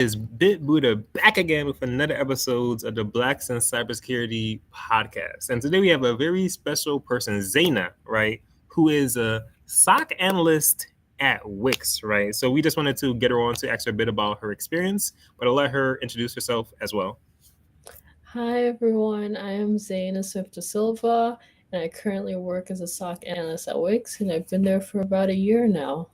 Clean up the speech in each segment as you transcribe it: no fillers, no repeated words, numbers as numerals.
Is bitbudha back again with another episode of the Blacks in Cybersecurity podcast. And today we have a very special person, Zaynah, right, who is a SOC analyst at Wix, right? So we just wanted to get her on to ask her a bit about her experience, but I'll let her introduce herself as well. Hi everyone, I am Zaynah Smith-DaSilva, and I currently work as a SOC analyst at Wix, and I've been there for about a year now.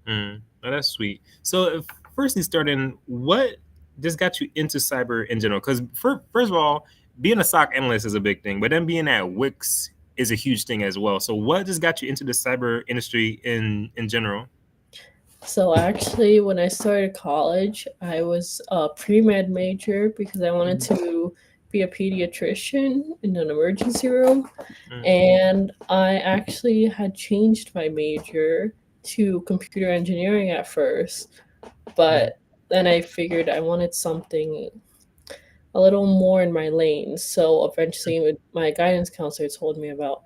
Oh, that's sweet. So, firstly, starting, what just got you into cyber in general? Because first of all, being a SOC analyst is a big thing, but then being at Wix is a huge thing as well. So, what just got you into the cyber industry in general? So actually, when I started college, I was a pre-med major because I wanted to be a pediatrician in an emergency room, Mm, and I actually had changed my major to computer engineering at first, mm, but then I figured I wanted something a little more in my lane. So eventually, my guidance counselor told me about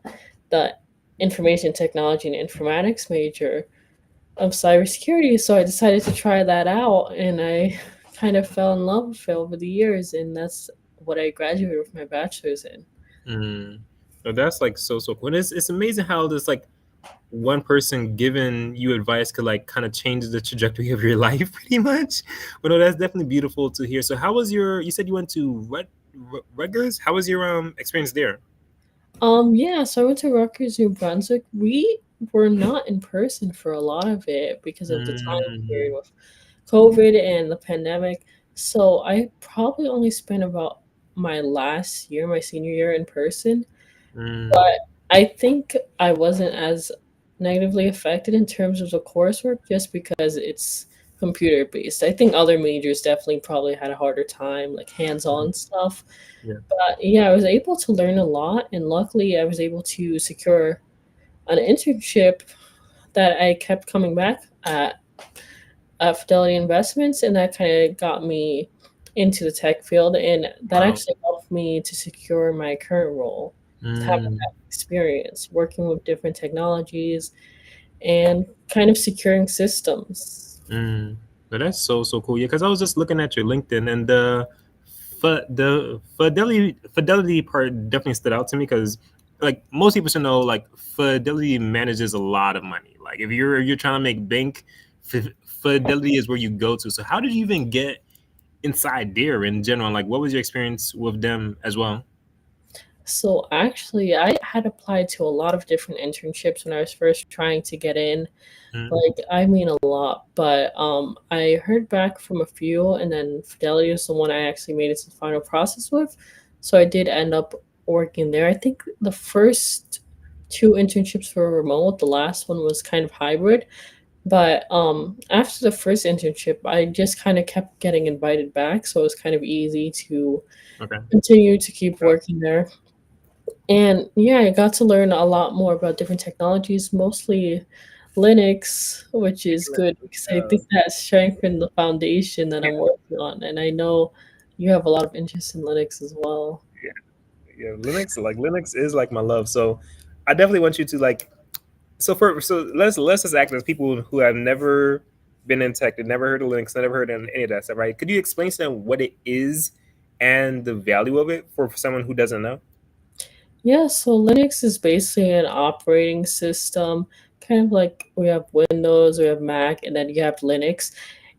the information technology and informatics major of cybersecurity. So I decided to try that out, and I kind of fell in love with it over the years, and that's what I graduated with my bachelor's in. mm. So that's like so cool. And it's amazing how this like one person giving you advice could like kind of change the trajectory of your life pretty much. But no, that's definitely beautiful to hear. So how was your? You said you went to Rutgers. How was your experience there? Yeah, so I went to Rutgers, New Brunswick. We were not in person for a lot of it because of the time period Mm, with COVID and the pandemic. So I probably only spent about my last year, my senior year, in person. mm, But I think I wasn't as negatively affected in terms of the coursework just because it's computer based. I think other majors definitely probably had a harder time, like hands mm, on stuff. yeah. But yeah, I was able to learn a lot, and luckily, I was able to secure an internship that I kept coming back at Fidelity Investments, and that kind of got me into the tech field, and that Wow. actually helped me to secure my current role. Having Mm, that experience working with different technologies and kind of securing systems. mm. But that's so cool. Yeah, because I was just looking at your LinkedIn and the fidelity part definitely stood out to me because like most people should know like Fidelity manages a lot of money. Like if you're trying to make bank, Fidelity is where you go to. So how did you even get inside there in general? Like what was your experience with them as well? So actually, I had applied to a lot of different internships when I was first trying to get in. Mm, Like, I mean a lot, but I heard back from a few, and then Fidelity is the one I actually made it to the final process with. So I did end up working there. I think the first two internships were remote. The last one was kind of hybrid. But after the first internship, I just kind of kept getting invited back, so it was kind of easy to okay. continue to keep working there. And yeah, I got to learn a lot more about different technologies, mostly Linux, which is good because I Uh, think that strengthened the foundation that I'm working on. And I know you have a lot of interest in Linux as well. yeah, Linux is like my love. So I definitely want you to like so let's just act as people who have never been in tech, never heard of Linux, never heard of any of that stuff, right? Could you explain to them what it is and the value of it for someone who doesn't know? Yeah, so Linux is basically an operating system, kind of like we have Windows, we have Mac, and then you have Linux.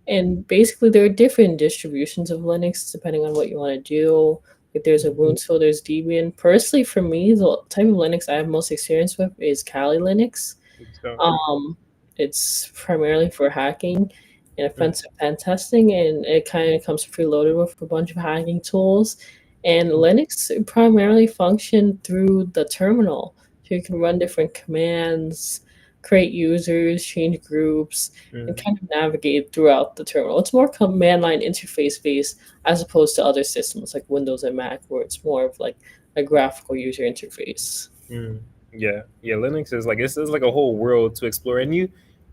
And basically, there are different distributions of Linux depending on what you want to do. If there's Ubuntu, there's Debian. Personally, for me, the type of Linux I have most experience with is Kali Linux. So, Um, it's primarily for hacking and mm, offensive pen testing, and it kind of comes preloaded with a bunch of hacking tools. And Linux primarily function through the terminal, so you can run different commands, create users, change groups, and mm. kind of navigate throughout the terminal. It's more command line interface based as opposed to other systems like Windows and Mac, where it's more of like a graphical user interface. Mm, yeah. Linux is like it's like a whole world to explore. And you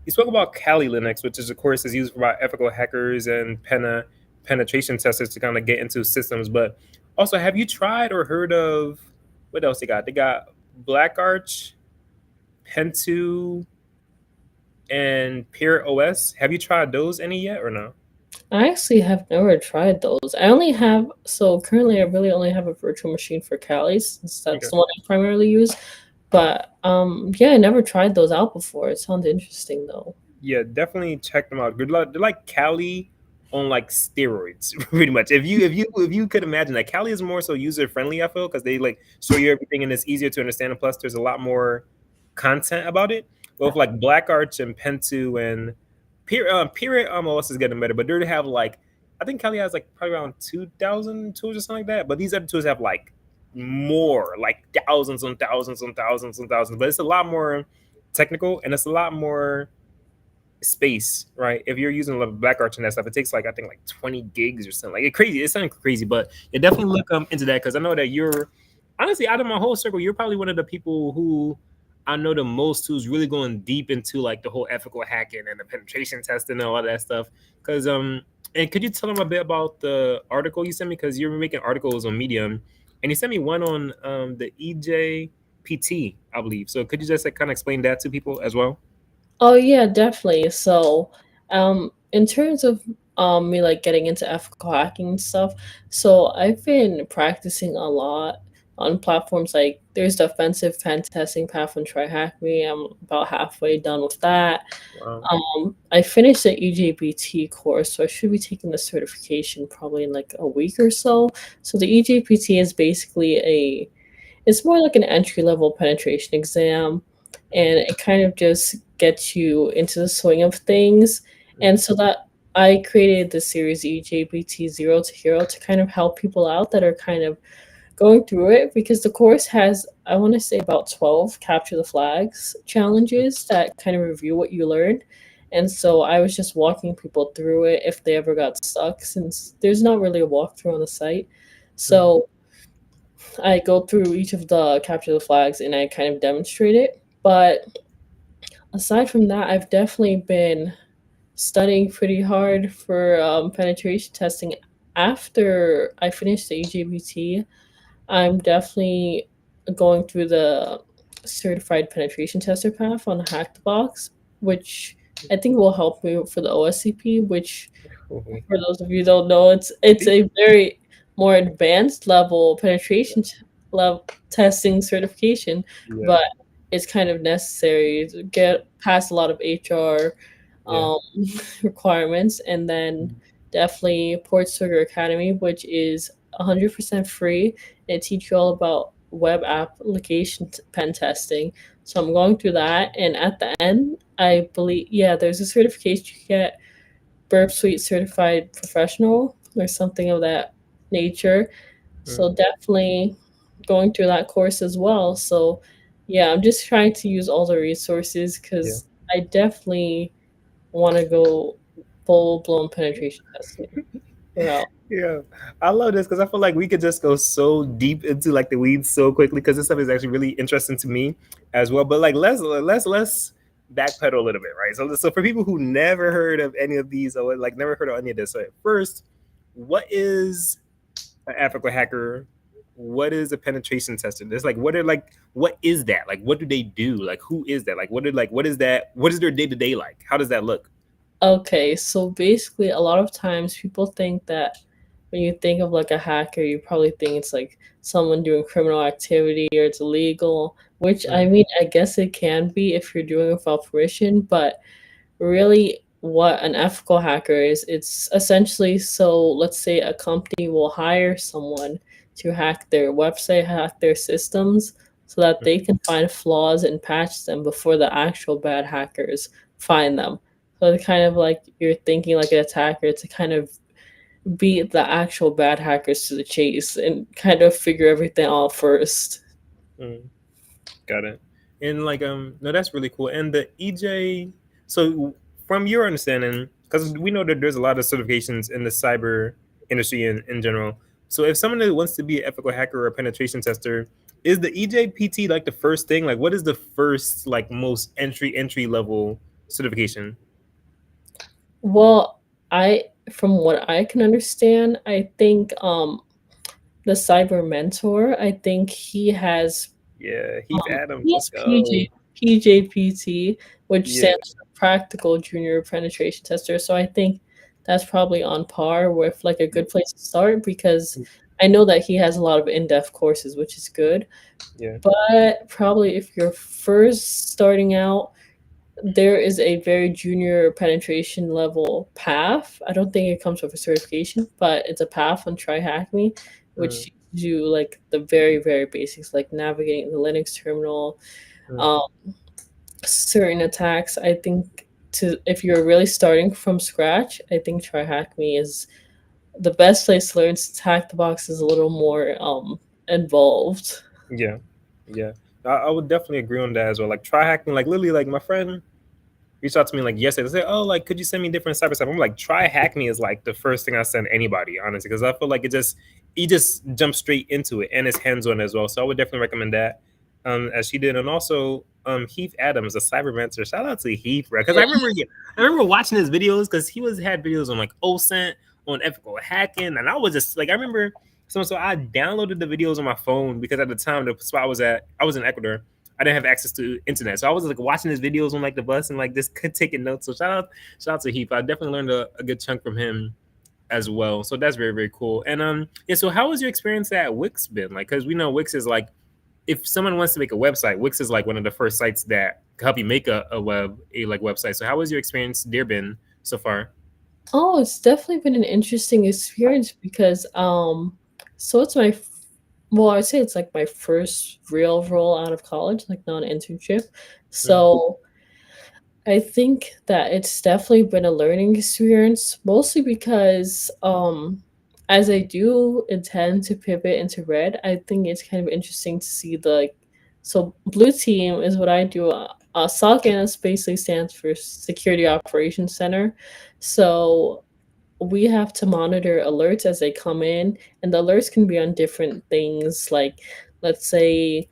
spoke about Kali Linux, which is of course is used by ethical hackers and penetration testers to kind of get into systems. But also, have you tried or heard of what else they got? They got Black Arch, Pentu, and Peer OS. Have you tried those any yet or no? I actually have never tried those. I only have so currently I really only have a virtual machine for Cali since that's Okay. the one I primarily use. But yeah, I never tried those out before. It sounds interesting though. Yeah, definitely check them out. Good luck. They're like Cali on like steroids, pretty much. If you could imagine that Cali is more so user friendly, I feel, because they like show you everything and it's easier to understand. And plus, there's a lot more content about it. Both like Black Arch and Pentu and Period OS is getting better, but they have like I think Cali has like probably around 2,000 tools or something like that. But these other tools have like more, like thousands and thousands and thousands and thousands. But it's a lot more technical and it's a lot more space, right? If you're using a lot of Black Arch and that stuff, it takes like I think like 20 gigs or something. Like it crazy. It's something crazy, but you definitely look into that because I know that you're honestly out of my whole circle. You're probably one of the people who I know the most who's really going deep into like the whole ethical hacking and the penetration testing and all that stuff. Because and could you tell them a bit about the article you sent me? Because you're making articles on Medium, and you sent me one on the EJPT, I believe. So could you just like kind of explain that to people as well? Oh yeah, definitely. So, in terms of me like getting into ethical hacking and stuff, so I've been practicing a lot on platforms like there's the offensive pen testing path on Try Hack Me. I'm about halfway done with that. Wow. I finished the EJBT course, so I should be taking the certification probably in like a week or so. So the EJPT is basically a it's more like an entry level penetration exam, and it kind of just gets you into the swing of things. And so that I created the series EJBT Zero to Hero to kind of help people out that are kind of going through it because the course has, I want to say, about 12 capture the flags challenges that kind of review what you learned. And so I was just walking people through it if they ever got stuck, since there's not really a walkthrough on the site. Mhm. So I go through each of the capture the flags and I kind of demonstrate it. But aside from that, I've definitely been studying pretty hard for penetration testing. After I finished the EGBT, I'm definitely going through the certified penetration tester path on Hack the Box, which I think will help me for the OSCP, which Hopefully. for those of you who don't know, it's a very more advanced level level testing certification, Yeah, but it's kind of necessary to get past a lot of HR yeah, um, requirements, and then definitely Port Sugar Academy, which is 100% free. It teaches you all about web application pen testing. So I'm going through that, and at the end, I believe there's a certification you get, Burp Suite Certified Professional or something of that nature. mm, So definitely going through that course as well. So yeah, I'm just trying to use all the resources yeah, because I definitely want to go full blown penetration testing route. yeah. I love this because I feel like we could just go so deep into like the weeds so quickly because this stuff is actually really interesting to me as well. But like let's backpedal a little bit, right? So for people who never heard of any of these or like never heard of any of this, so at first, what is an ethical hacker? What is a penetration tester? It's like what is that? Like what do they do? Like who is that? Like what is that? What is their day to day like? How does that look? Okay, so basically, a lot of times people think that when you think of like a hacker, you probably think it's like someone doing criminal activity or it's illegal, which I Mm, mean, I guess it can be if you're doing it without permission, but really what an ethical hacker is, it's essentially, so let's say a company will hire someone to hack their website, hack their systems, so that they can find flaws and patch them before the actual bad hackers find them. So it's kind of like you're thinking like an attacker to kind of beat the actual bad hackers to the chase and kind of figure everything out first. mm. Got it. And like no, that's really cool. And the EJ, so from your understanding, because we know that there's a lot of certifications in the cyber industry in general. So if someone that wants to be an ethical hacker or a penetration tester, is the EJPT like the first thing? Like what is the first like most entry level certification? Well, I from what I can understand, I think the cyber mentor, I think Yeah, Heath Adams, he let's has go. PJPT, which Yeah. stands for Practical Junior Penetration Tester. So I think that's probably on par with like a good place to start because I know that he has a lot of in-depth courses, which is good. Yeah. But probably if you're first starting out, there is a very junior penetration level path. I don't think it comes with a certification, but it's a path on TryHackMe, which Mm, teaches you like the very, very basics, like navigating the Linux terminal, mm. um, certain attacks. I think to if you're really starting from scratch, I think TryHackMe is the best place to learn. Since Hack the Box is a little more involved. Yeah. Yeah. I would definitely agree on that as well. Like try hacking, like literally, like my friend reached out to me like yesterday. They said, "Oh, like could you send me different cyber stuff?" I'm like, "Try hack me" is like the first thing I send anybody, honestly, because I feel like it just he just jumps straight into it and it's hands on as well. So I would definitely recommend that, as she did, and also Heath Adams, a cybermancer. Shout out to Heath, bro, because I remember watching his videos because he was had videos on like OSINT, on ethical hacking, and I was just like I remember. So I downloaded the videos on my phone because at the time the spot I was at, I was in Ecuador. I didn't have access to internet, so I was like watching his videos on like the bus and like just taking notes. So shout out to Heath. I definitely learned a good chunk from him as well. So that's very very cool. And yeah. So how was your experience at Wix been? Like, because we know Wix is like if someone wants to make a website, Wix is like one of the first sites that can help you make a like website. So how was your experience there been so far? Oh, it's definitely been an interesting experience because so it's well, I'd say it's like my first real role out of college, like not an internship. Mm, So I think that it's definitely been a learning experience, mostly because as I do intend to pivot into red, I think it's kind of interesting to see the like so blue team is what I do. SOC analyst basically stands for Security Operations Center. So we have to monitor alerts as they come in, and the alerts can be on different things like let's say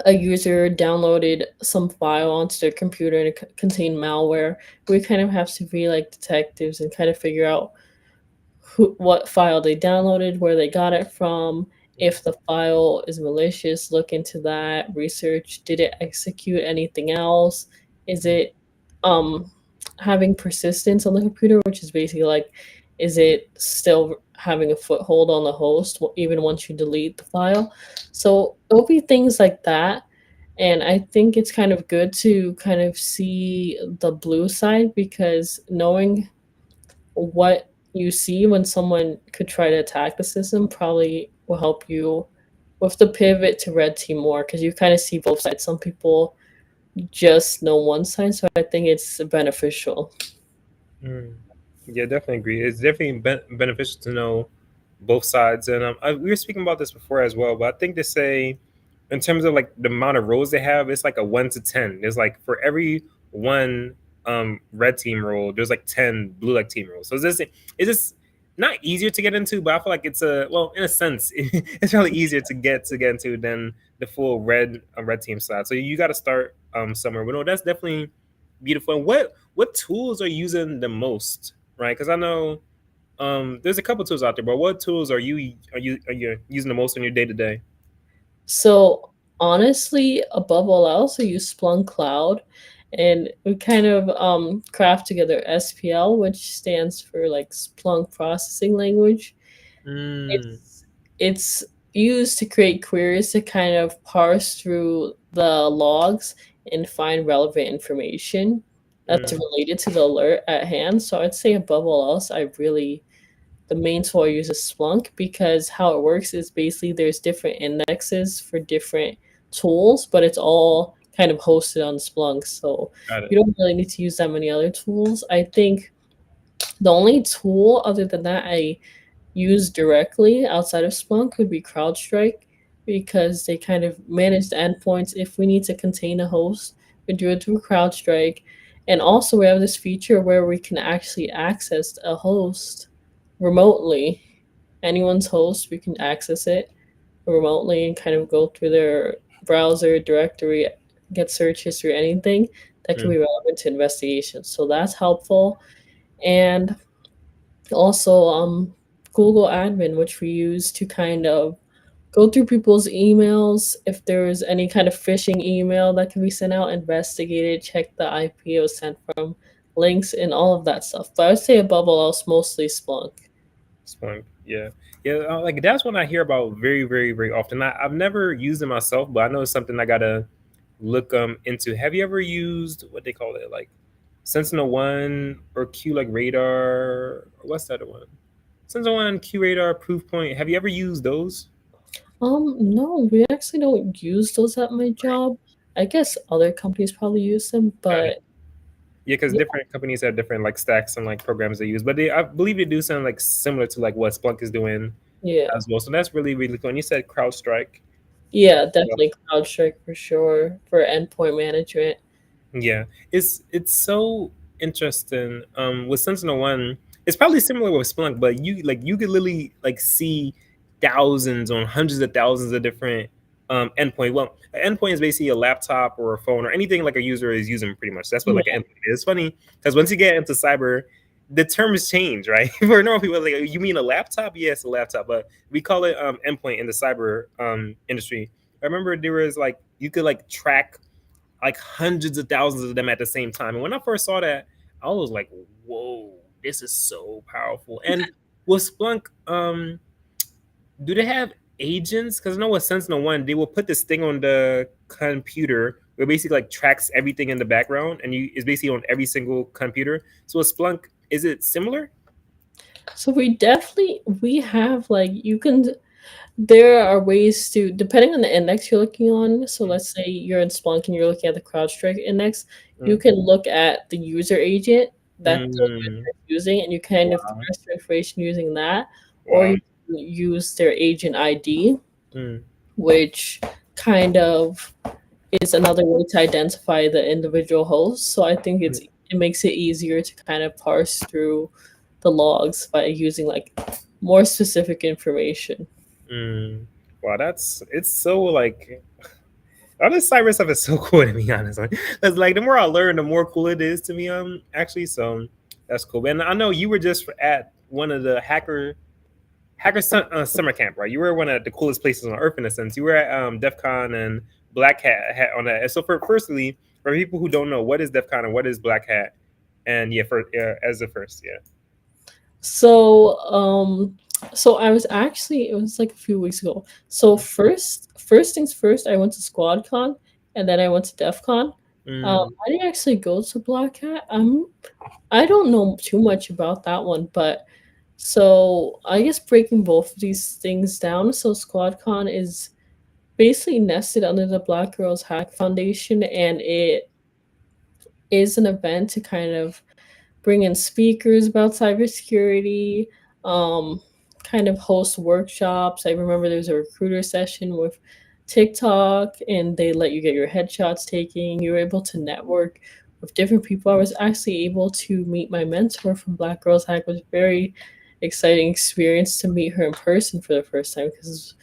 a user downloaded some file onto their computer and it contained malware. We kind of have to be like detectives and kind of figure out what file they downloaded, where they got it from. If the file is malicious, look into that. Research, did it execute anything else? Is it um, having persistence on the computer, which is basically like, is it still having a foothold on the host even once you delete the file? So it'll be things like that. And I think it's kind of good to kind of see the blue side because knowing what you see when someone could try to attack the system probably will help you with the pivot to red team more because you kind of see both sides. Some people just know one side, so I think it's beneficial. mm. Yeah, definitely agree. It's definitely beneficial to know both sides. And we were speaking about this before as well, but I think to say, in terms of like the amount of roles they have, it's like a 1 to 10. There's like for every one red team role, there's like 10 blue like team roles. So it's just not easier to get into, but I feel like it's a well, in a sense, it's probably easier to get into than the full red team side. So you got to start somewhere. But no, that's definitely beautiful. And what tools are you using the most, right? Because I know there's a couple tools out there, but what tools are you using the most in your day to day? So honestly, above all else, I use Splunk Cloud, and we kind of craft together SPL, which stands for like Splunk Processing Language. Mm, It's used to create queries to kind of parse through the logs and find relevant information that's mm, related to the alert at hand. So I'd say above all else, I really the main tool I use is Splunk because how it works is basically there's different indexes for different tools, but it's all kind of hosted on Splunk. So got you it. don't really need to use that many other tools. I think the only tool other than that I use directly outside of Splunk would be CrowdStrike because they kind of manage the endpoints. If we need to contain a host, we do it through CrowdStrike. And also, we have this feature where we can actually access a host remotely. Anyone's host, we can access it remotely and kind of go through their browser directory, get search history, anything that can Mm, be relevant to investigations. So that's helpful. And also Google Admin, which we use to kind of go through people's emails. If there is any kind of phishing email that can be sent out, investigate it, check the IP it was sent from, links, and all of that stuff. But I would say above all else, mostly Splunk. Splunk, yeah, yeah. Like that's one I hear about very, very, very often. I've never used it myself, but I know it's something I gotta look into. Have you ever used what they call it, like Sentinel One or Q like Radar? What's the other one? Sentinel One, Q Radar, Proofpoint. Have you ever used those? No, we actually don't use those at my job. I guess other companies probably use them, Okay. but Yeah, because yeah, different companies have different like stacks and like programs they use, but I believe they do something like similar to like what Splunk is doing yeah, as well. So that's really, really cool. And you said CrowdStrike. yeah, as well. definitely CrowdStrike for sure for endpoint management. Yeah, it's so interesting. With Sentinel One, it's probably similar with Splunk, but you could literally like see thousands on hundreds of thousands of different endpoint. Well, an endpoint is basically a laptop or a phone or anything like a user is using. Pretty much, that's what like Yeah. an endpoint is. It's funny because once you get into cyber, the terms change, right? For normal people, like you mean a laptop? Yes, a laptop, but we call it endpoint in the cyber industry. I remember there was like you could like track like hundreds of thousands of them at the same time. And when I first saw that, I was like, "Whoa, this is so powerful!" And with Splunk, do they have agents? Because I know with Sentinel One, they will put this thing on the computer where basically like tracks everything in the background, and you it's basically on every single computer. So with Splunk, is it similar? So we have like you can there are ways to depending on the index you're looking on. So let's say you're in Splunk and you're looking at the CrowdStrike index, you Mm. can look at the user agent that the Mm. user is using, and you kind of Wow. parse their information using that, or Wow. you can use their agent ID, Mm. which kind of is another way to identify the individual host. So I think it makes it easier to kind of parse through the logs by using like more specific information. Mm. Wow, that's it's so like all this cyber stuff is so cool to me, honestly. Because like the more I learn, the more cool it is to me. Actually, so that's cool. And I know you were just at one of the summer camp, right? You were one of the coolest places on earth in a sense. You were at DEF CON and Black Hat on that. And so for firstly, for people who don't know, what is DEF CON and what is Black Hat? And yeah, for as the first, yeah. So, so I was actually it was like a few weeks ago. So first things first, I went to SquadCon and then I went to DEF CON. Mm, I didn't actually go to Black Hat. I don't know too much about that one, but so I guess breaking both of these things down. So SquadCon is basically nested under the Black Girls Hack Foundation, and it is an event to kind of bring in speakers about cybersecurity, um, kind of host workshops. I remember there was a recruiter session with TikTok, and they let you get your headshots taken. You were able to network with different people. I was actually able to meet my mentor from Black Girls Hack. It was a very exciting experience to meet her in person for the first time because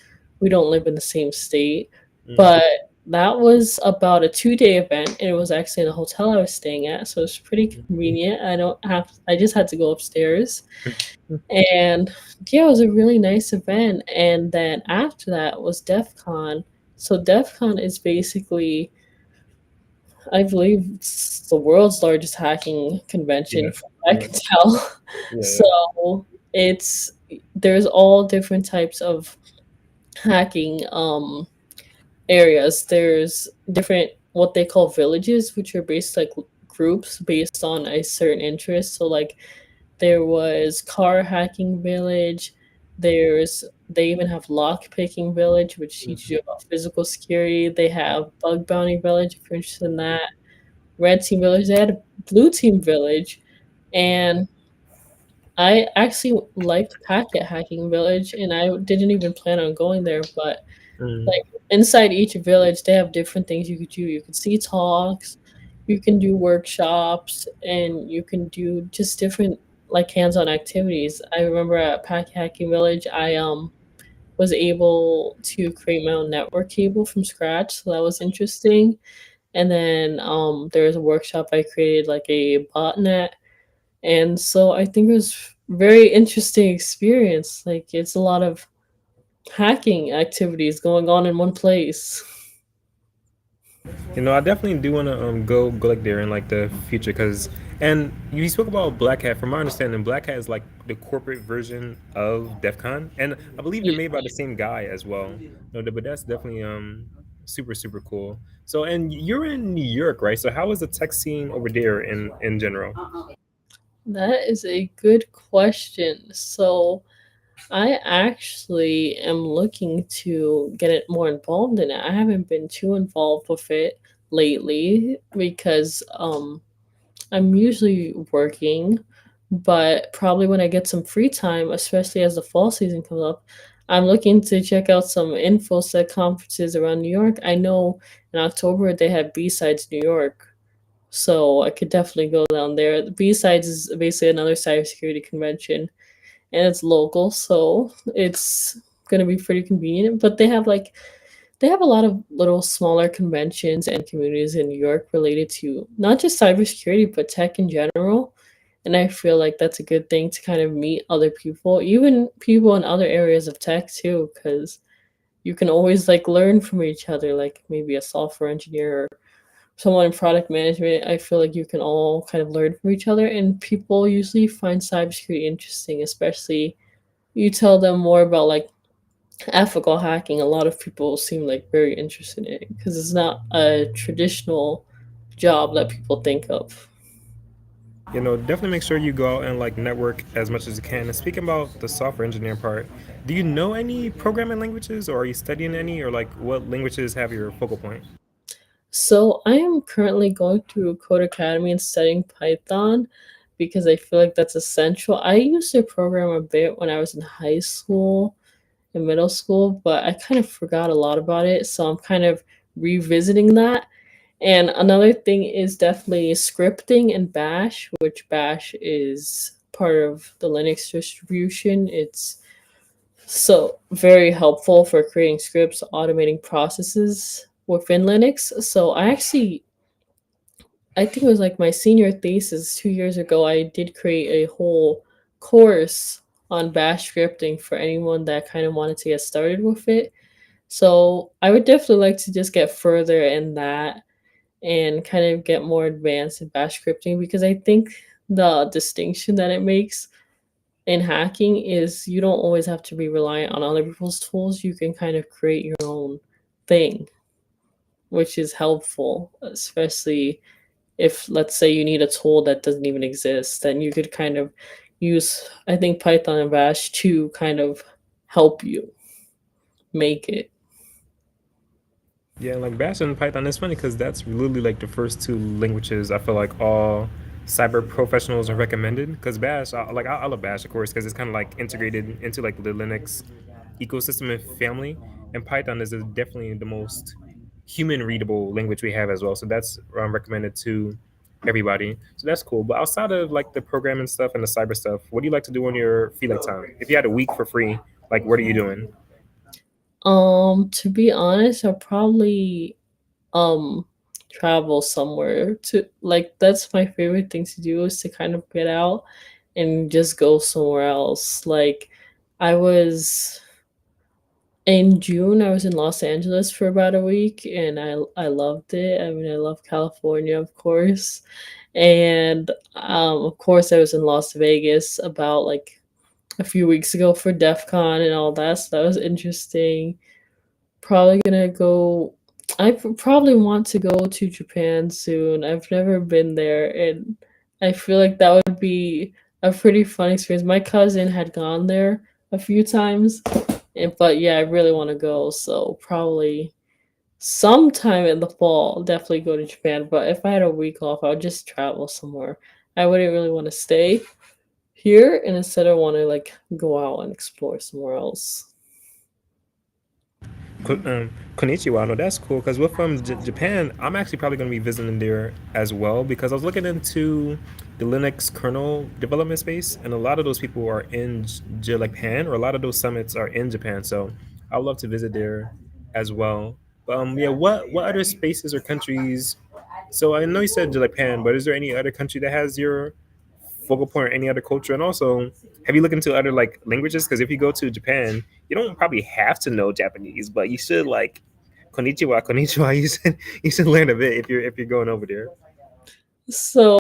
we don't live in the same state. mm, But that was about a 2-day event, and it was actually in a hotel I was staying at, so it's pretty convenient. I just had to go upstairs. mm, And yeah, it was a really nice event. And then after that was DEF CON. So DEF CON is basically, I believe, it's the world's largest hacking convention, yeah, from what I yeah, can tell. yeah. So it's there's all different types of hacking areas. There's different what they call villages, which are based like groups based on a certain interest. So like there was car hacking village. They even have lock picking village, which teaches Mhm, you about physical security. They have bug bounty village if you're interested in that. Red team village. They had a blue team village, and I actually liked Packet Hacking Village, and I didn't even plan on going there, but mm, like inside each village, they have different things you could do. You could see talks, you can do workshops, and you can do just different like hands-on activities. I remember at Pack Hacking Village, I was able to create my own network cable from scratch, so that was interesting. And then there was a workshop I created like a botnet, and so I think it was very interesting experience. Like it's a lot of hacking activities going on in one place. I definitely do want to go like there in like the future because And you spoke about Black Hat. From my understanding, Black Hat is like the corporate version of DEF CON, and I believe they're Yeah. made by the same guy as well. No, but that's definitely super cool. So, and you're in New York, right? So, how is the tech scene over there in general? That is a good question. So, I actually am looking to get it more involved in it. I haven't been too involved with it lately because I'm usually working, but probably when I get some free time, especially as the fall season comes up, I'm looking to check out some InfoSec conferences around New York. I know in October they have B-Sides New York, so I could definitely go down there. The B-Sides is basically another cybersecurity convention, and it's local, so it's gonna be pretty convenient. But they have a lot of little smaller conventions and communities in New York related to not just cybersecurity but tech in general. And I feel like that's a good thing to kind of meet other people, even people in other areas of tech too, because you can always like learn from each other, like maybe a software engineer or someone in product management. I feel like you can all kind of learn from each other, and people usually find cybersecurity interesting, especially you tell them more about like ethical hacking. A lot of people seem like very interested in it because it's not a traditional job that people think of. Definitely make sure you go out and like network as much as you can. And speaking about the software engineering part, do you know any programming languages, or are you studying any, or like what languages have your focal point? So I am currently going through Code Academy and studying Python because I feel like that's essential. I used to program a bit when I was in high school and middle school, but I kind of forgot a lot about it. So I'm kind of revisiting that. And another thing is definitely scripting and Bash, which Bash is part of the Linux distribution. It's so very helpful for creating scripts, automating processes within Linux. So I think it was like my senior thesis 2 years ago, I did create a whole course on Bash scripting for anyone that kind of wanted to get started with it. So I would definitely like to just get further in that and kind of get more advanced in bash scripting because I think the distinction that it makes in hacking is you don't always have to be reliant on other people's tools. You can kind of create your own thing, which is helpful, especially if, let's say, you need a tool that doesn't even exist, then you could kind of use, I think, Python and Bash to kind of help you make it. Yeah, like Bash and Python. It's funny because that's literally like the first two languages I feel like all cyber professionals are recommended. Because Bash, I love Bash, of course, because it's kind of like integrated into like the Linux ecosystem and family. And Python is definitely the most human readable language we have as well. So that's recommended to everybody. So that's cool. But outside of like the programming stuff and the cyber stuff, what do you like to do on your feeling time? If you had a week for free, like what are you doing? To be honest, I'll probably um travel somewhere to, like, that's my favorite thing to do is to kind of get out and just go somewhere else. Like I was in June, I was in Los Angeles for about a week and I loved it. I mean, I love California, of course. And of course I was in Las Vegas about like a few weeks ago for DEF CON and all that. So that was interesting. Probably gonna go. Probably want to go to Japan soon. I've never been there, and I feel like that would be a pretty fun experience. My cousin had gone there a few times, but yeah, I really want to go. So probably sometime in the fall, definitely go to Japan. But if I had a week off, I would just travel somewhere. I wouldn't really want to stay here, and instead I want to like go out and explore somewhere else. Konnichiwa. No, that's cool. Because we're from Japan. I'm actually probably going to be visiting there as well because I was looking into the Linux kernel development space, and a lot of those people are in Japan, or a lot of those summits are in Japan. So I would love to visit there as well. But yeah, what other spaces or countries? So I know you said Japan, but is there any other country that has your focal point or any other culture? And also, have you looked into other like languages? Because if you go to Japan, you don't probably have to know Japanese, but you should like konnichiwa, konnichiwa. You should learn a bit if you're going over there. So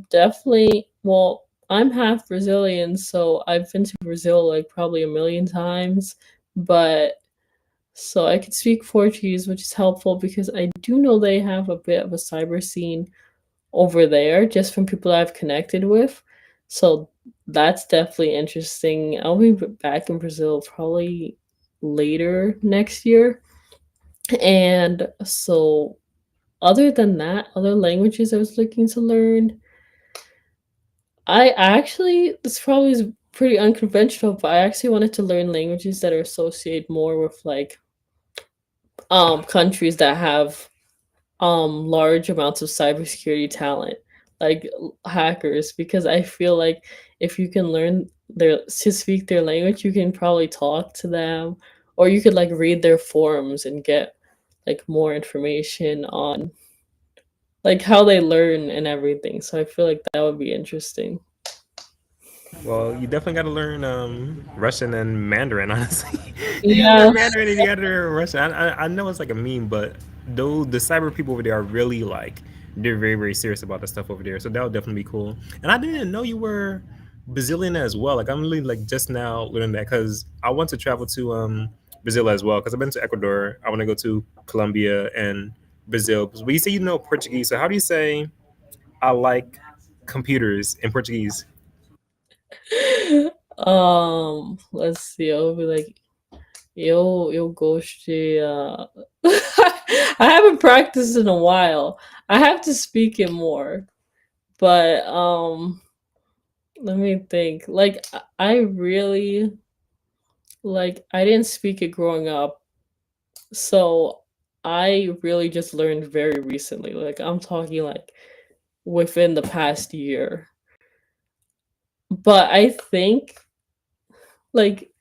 definitely, well, I'm half Brazilian, so I've been to Brazil like probably a million times, but so I could speak Portuguese, which is helpful because I do know they have a bit of a cyber scene over there just from people that I've connected with. So that's definitely interesting. I'll be back in Brazil probably later next year. And so other than that, other languages I was looking to learn, I actually, this probably is pretty unconventional, but I actually wanted to learn languages that are associated more with like countries that have large amounts of cybersecurity talent, like hackers, because I feel like if you can learn their to speak their language, you can probably talk to them, or you could like read their forums and get like more information on like how they learn and everything. So I feel like that would be interesting. Well, you definitely got to learn Russian and Mandarin. Honestly, you got to Yeah. learn Mandarin and you got to learn Russian. I know it's like a meme, but though the cyber people over there are really like they're very serious about the stuff over there. So that would definitely be cool. And I didn't know you were Brazilian as well. Like I'm really like just now learning that because I want to travel to Brazil as well because I've been to Ecuador. I want to go to Colombia and Brazil. But you say you know Portuguese, so how do you say I like computers in Portuguese? Let's see. I'll be like, eu gosto de. I haven't practiced in a while. I have to speak it more, but let me think. Like, I really like. I didn't speak it growing up, so I really just learned very recently. Like, I'm talking like within the past year. But I think like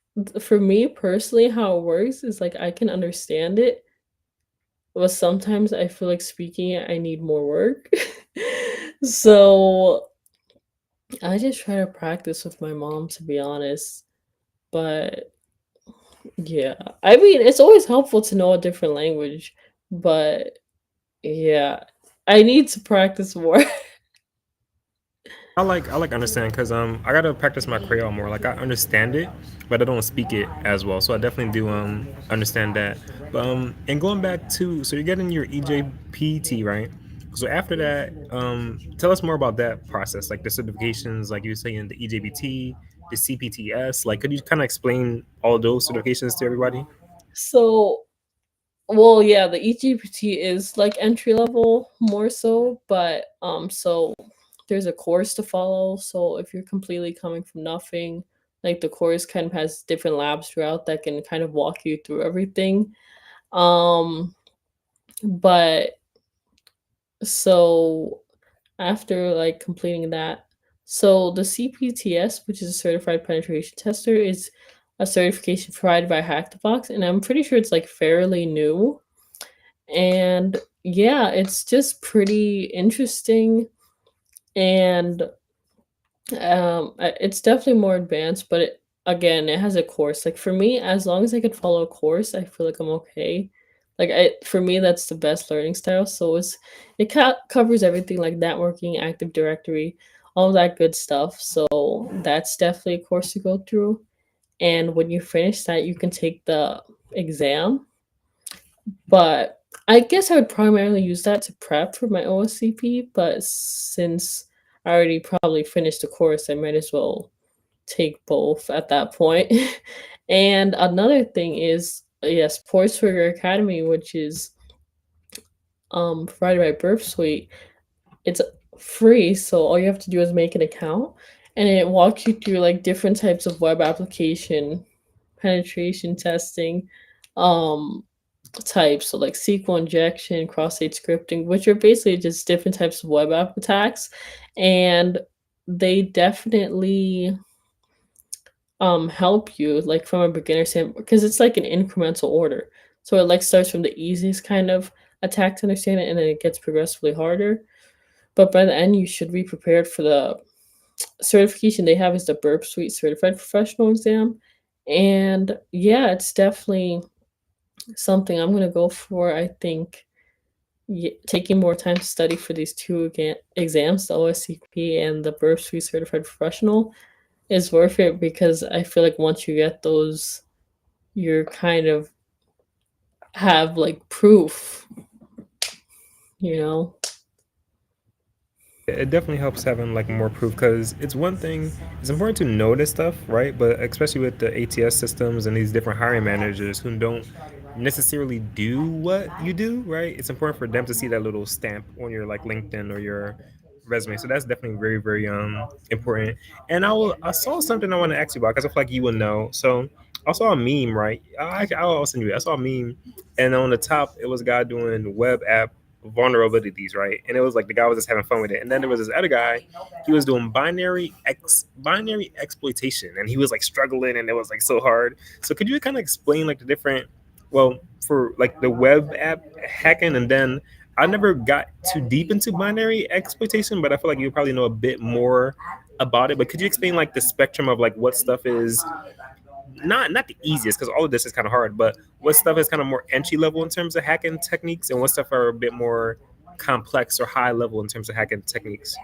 for me personally, how it works is like I can understand it, but sometimes I feel like speaking it, I need more work. So I just try to practice with my mom, to be honest. But yeah, I mean, it's always helpful to know a different language, but yeah, I need to practice more. I like understand because I gotta practice my Creole more. Like I understand it, but I don't speak it as well. So I definitely do understand that. But and going back to so you're getting your EJPT, right? So after that, tell us more about that process, like the certifications, like you were saying the EJBT, the CPTS. Like could you kind of explain all those certifications to everybody? So, well, yeah, the EGPT is like entry level more so, but so there's a course to follow. So if you're completely coming from nothing, like the course kind of has different labs throughout that can kind of walk you through everything. Um, but so after like completing that, so the CPTS, which is a certified penetration tester, is a certification provided by Hack the Box, and I'm pretty sure it's like fairly new. And yeah, it's just pretty interesting, and it's definitely more advanced, but again, it has a course. Like for me, as long as I could follow a course, I feel like I'm okay. Like for me, that's the best learning style. So it covers everything like networking, Active Directory, all that good stuff. So that's definitely a course to go through. And when you finish that, you can take the exam. But I guess I would primarily use that to prep for my OSCP. But since I already probably finished the course, I might as well take both at that point. And another thing is, yes, Sports Trigger Academy, which is provided by Burp Suite. It's free, so all you have to do is make an account, and it walks you through like different types of web application penetration testing, um, types, so like SQL injection, cross-site scripting, which are basically just different types of web app attacks, and they definitely help you like from a beginner standpoint because it's like an incremental order. So it like starts from the easiest kind of attack to understand it, and then it gets progressively harder. But by the end, you should be prepared for the certification they have is the Burp Suite Certified Professional Exam. And yeah, it's definitely something I'm gonna go for. I think taking more time to study for these two exams, the OSCP and the Burp Suite Certified Professional, is worth it because I feel like once you get those, you're kind of have like proof, you know? It definitely helps having like more proof because it's one thing. It's important to know this stuff, right? But especially with the ATS systems and these different hiring managers who don't necessarily do what you do, right? It's important for them to see that little stamp on your like LinkedIn or your resume. So that's definitely very, very important. And I saw something I want to ask you about because I feel like you will know. So I saw a meme, right? I'll send you it. I saw a meme, and on the top it was a guy doing web app vulnerabilities, right? And it was like the guy was just having fun with it. And then there was this other guy, he was doing binary exploitation, and he was like struggling, and it was like so hard. So could you kind of explain like the different, well, for like the web app hacking, and then I never got too deep into binary exploitation, but I feel like you probably know a bit more about it. But could you explain like the spectrum of like what stuff is not the easiest because all of this is kind of hard, but what stuff is kind of more entry level in terms of hacking techniques, and what stuff are a bit more complex or high level in terms of hacking techniques?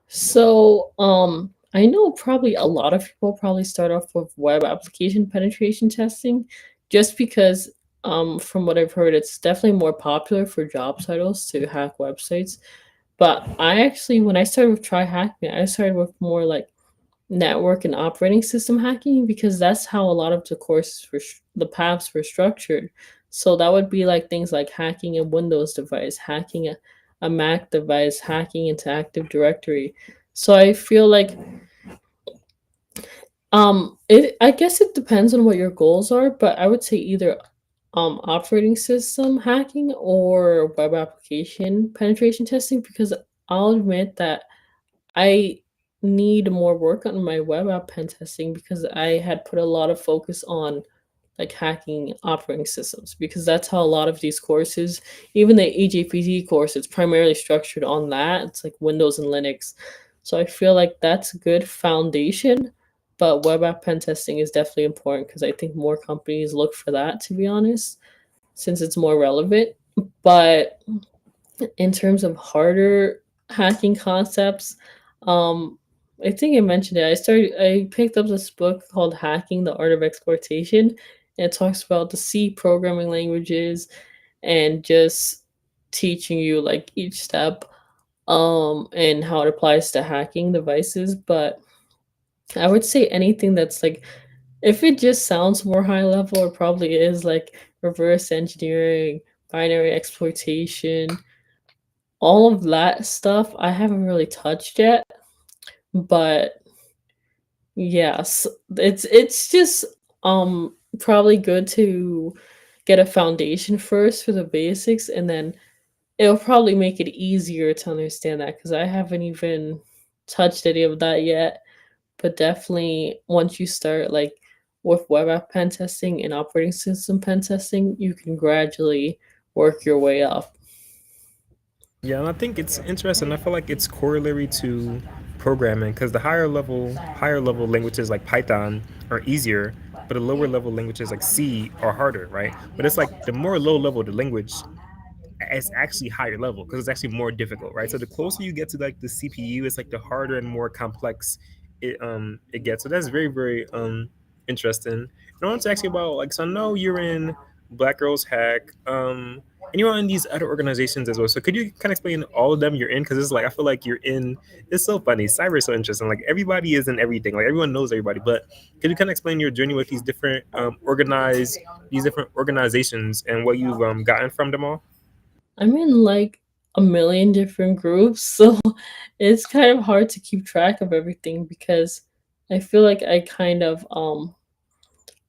So, I know probably a lot of people probably start off with web application penetration testing just because, from what I've heard, it's definitely more popular for job titles to hack websites. But I actually, when I started with try hacking, I started with more like network and operating system hacking because that's how a lot of the courses were, the paths were structured. So that would be like things like hacking a Windows device, hacking a Mac device, hacking into Active Directory. So I feel like it I guess it depends on what your goals are, but I would say either operating system hacking or web application penetration testing because I'll admit that I need more work on my web app pen testing because I had put a lot of focus on like hacking operating systems because that's how a lot of these courses, even the EJPT course, it's primarily structured on that. It's like Windows and Linux. So I feel like that's a good foundation, but web app pen testing is definitely important because I think more companies look for that, to be honest, since it's more relevant. But in terms of harder hacking concepts, um, I think I mentioned it. I picked up this book called Hacking the Art of Exploitation. And it talks about the C programming languages and just teaching you like each step and how it applies to hacking devices. But I would say anything that's like if it just sounds more high level, it probably is like reverse engineering, binary exploitation, all of that stuff I haven't really touched yet, but yes, it's just probably good to get a foundation first for the basics and then it'll probably make it easier to understand that cuz I haven't even touched any of that yet, but definitely once you start like with web app pen testing and operating system pen testing, you can gradually work your way up. Yeah, and I think it's interesting. I feel like it's corollary to programming because the higher level languages like Python are easier, but the lower level languages like C are harder, right? But it's like the more low level the language, it's actually higher level because it's actually more difficult, right? So the closer you get to like the CPU, it's like the harder and more complex it gets. So that's very, very interesting. And I want to ask you about like, so I know you're in Black Girls Hack, and you're in these other organizations as well. So could you kind of explain all of them you're in? Because it's like I feel like you're in. It's so funny. Cyber is so interesting. Like everybody is in everything. Like everyone knows everybody. But could you kind of explain your journey with these different these different organizations and what you've gotten from them all? I'm in like a million different groups, so it's kind of hard to keep track of everything because I feel like I kind of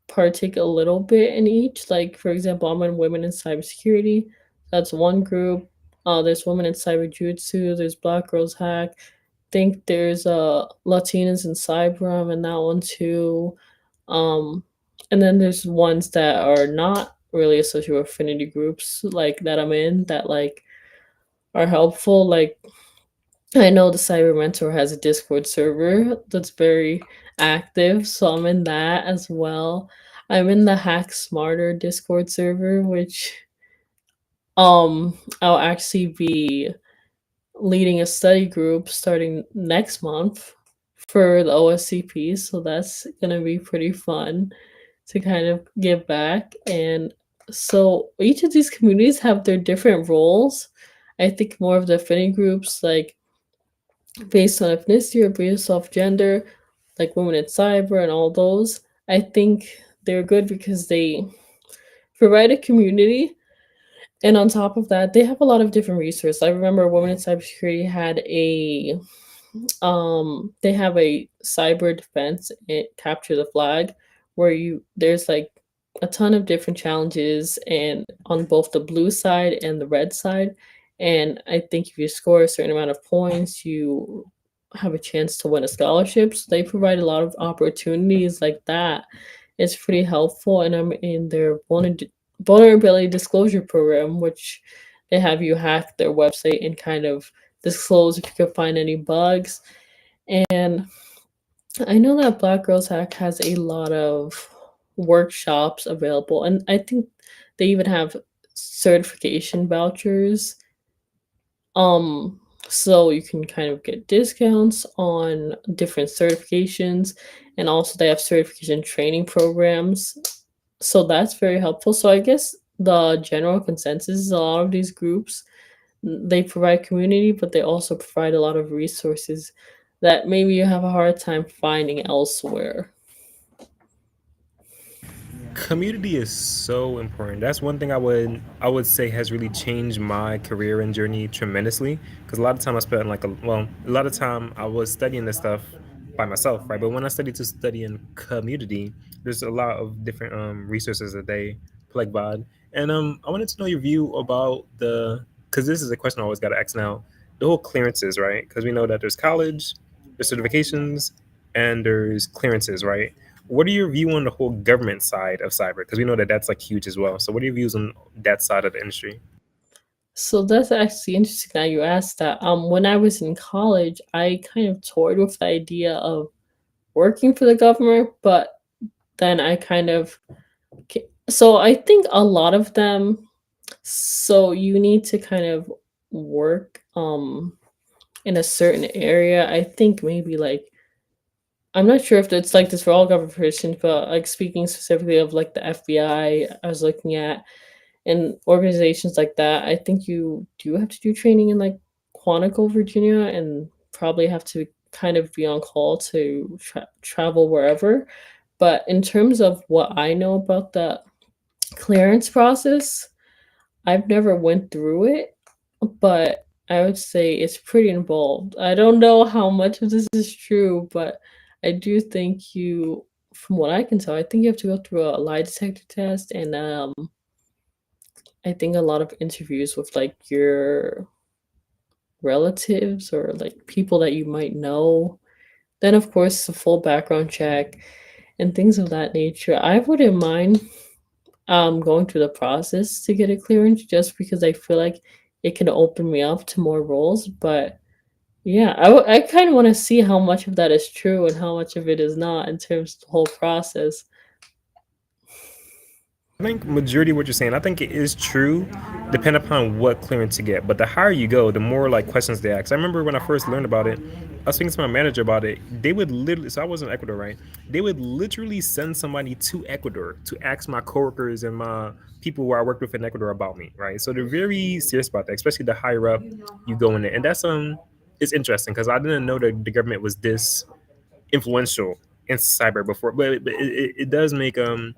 partake a little bit in each. Like for example, I'm in women in cybersecurity. That's one group. There's women in cyber jutsu. There's Black Girls Hack. Think there's Latinas in cyber. I'm in that one too. Um, and then there's ones that are not really associated with affinity groups like that I'm in that like are helpful. Like I know the Cyber Mentor has a Discord server that's very active, so I'm in that as well. I'm in the Hack Smarter Discord server, which I'll actually be leading a study group starting next month for the OSCP, so that's gonna be pretty fun to kind of give back. And so each of these communities have their different roles. I think more of the affinity groups, like based on ethnicity or based off gender, like women in cyber and all those, I think they're good because they provide a community. And on top of that, they have a lot of different resources. I remember Women in Cybersecurity had a they have a cyber defense it capture the flag where you there's like a ton of different challenges and on both the blue side and the red side, and I think if you score a certain amount of points you have a chance to win a scholarship. So they provide a lot of opportunities like that. It's pretty helpful, and I'm in their vulnerability disclosure program, which they have you hack their website and kind of disclose if you can find any bugs. And I know that Black Girls Hack has a lot of workshops available, and I think they even have certification vouchers. So you can kind of get discounts on different certifications, and also they have certification training programs. So that's very helpful. So I guess the general consensus is a lot of these groups they provide community, but they also provide a lot of resources that maybe you have a hard time finding elsewhere. Community is so important. That's one thing I would say has really changed my career and journey tremendously. Because a lot of time I spent like a lot of time I was studying this stuff by myself, right? But when I study in community, there's a lot of different resources that they provide. And I wanted to know your view about because this is a question I always got to ask now, the whole clearances, right? Because we know that there's college, there's certifications, and there's clearances, right? What are your view on the whole government side of cyber? Because we know that that's like huge as well. So what are your views on that side of the industry? So that's actually interesting that you asked that. When I was in college, I kind of toyed with the idea of working for the government, but then I kind of so I think a lot of them. So you need to kind of work in a certain area. I think maybe like I'm not sure if it's like this for all government positions, but like speaking specifically of like the FBI, I was looking at and organizations like that. I think you do have to do training in like Quantico, Virginia, and probably have to kind of be on call to travel wherever. But in terms of what I know about the clearance process, I've never went through it, but I would say it's pretty involved. I don't know how much of this is true, but I do think from what I can tell, I think you have to go through a lie detector test and I think a lot of interviews with like your relatives or like people that you might know. Then, of course, a full background check and things of that nature. I wouldn't mind going through the process to get a clearance just because I feel like it can open me up to more roles. But yeah, I kind of want to see how much of that is true and how much of it is not in terms of the whole process. I think majority of what you're saying, I think it is true, depend upon what clearance you get. But the higher you go, the more like questions they ask. I remember when I first learned about it, I was speaking to my manager about it. They would literally, so I was in Ecuador, right? They would literally send somebody to Ecuador to ask my coworkers and my people who I worked with in Ecuador about me, right? So they're very serious about that, especially the higher up you go in it. And that's it's interesting because I didn't know that the government was this influential in cyber before, but it does make a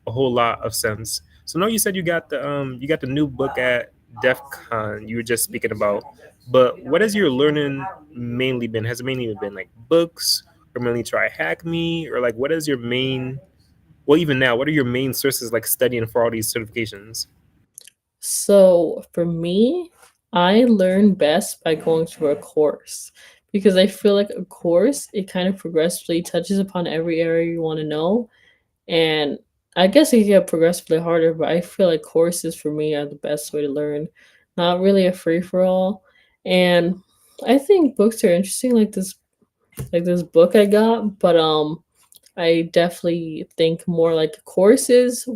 whole lot of sense. So now you said you got the new book at DEF CON you were just speaking about, but what has your learning mainly been? Has it mainly been like books or mainly try hack me or like what is your main well even now, what are your main sources like studying for all these certifications? So for me, I learn best by going through a course because I feel like a course, it kind of progressively touches upon every area you want to know. And I guess it can get progressively harder, but I feel like courses for me are the best way to learn, not really a free for all. And I think books are interesting, like this book I got, but I definitely think more like courses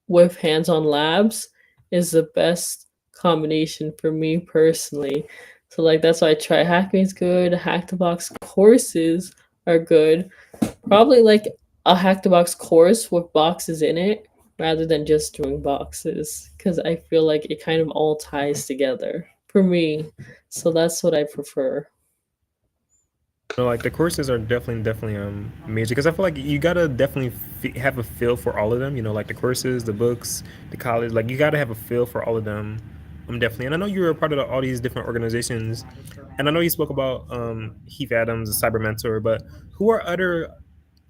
with hands-on labs is the best combination for me personally. So like that's why I try Hackmei's good, Hack the Box courses are good. Probably like a Hack the Box course with boxes in it rather than just doing boxes because I feel like it kind of all ties together for me. So that's what I prefer. No, like the courses are definitely major because I feel like you gotta definitely have a feel for all of them. You know, like the courses, the books, the college. Like you gotta have a feel for all of them. Definitely. And I know you're a part of all these different organizations, and I know you spoke about Heath Adams, a cyber mentor. But who are other?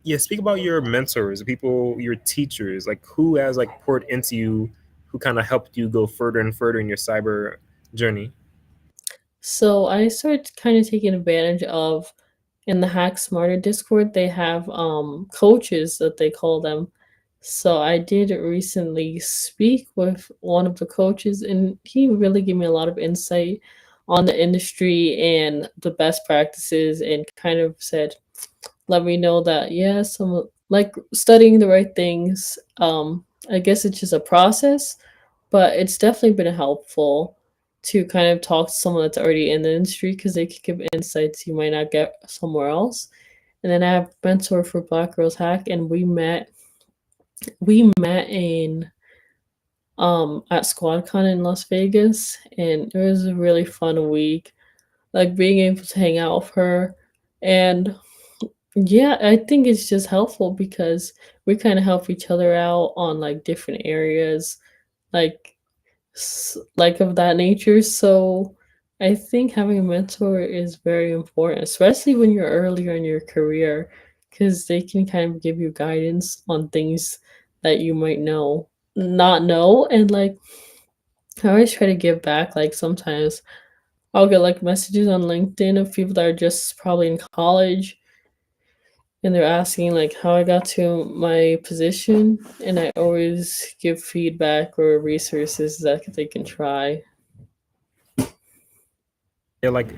Yeah, speak about your mentors, the people, your teachers. Like who has like poured into you, who kind of helped you go further and further in your cyber journey. So I started kind of taking advantage of in the Hack Smarter Discord, they have coaches that they call them. So I did recently speak with one of the coaches, and he really gave me a lot of insight on the industry and the best practices, and kind of said, let me know that yes, I'm like studying the right things. I guess it's just a process, but it's definitely been helpful to kind of talk to someone that's already in the industry because they can give insights you might not get somewhere else. And then I have a mentor for Black Girls Hack, and we met in at SquadCon in Las Vegas, and it was a really fun week. Like being able to hang out with her, and yeah, I think it's just helpful because we kind of help each other out on like different areas, like like of that nature. So I think having a mentor is very important, especially when you're earlier in your career, because they can kind of give you guidance on things that you might not know. And like, I always try to give back. Like, sometimes I'll get like messages on LinkedIn of people that are just probably in college and they're asking like how I got to my position, and I always give feedback or resources that they can try. Yeah, like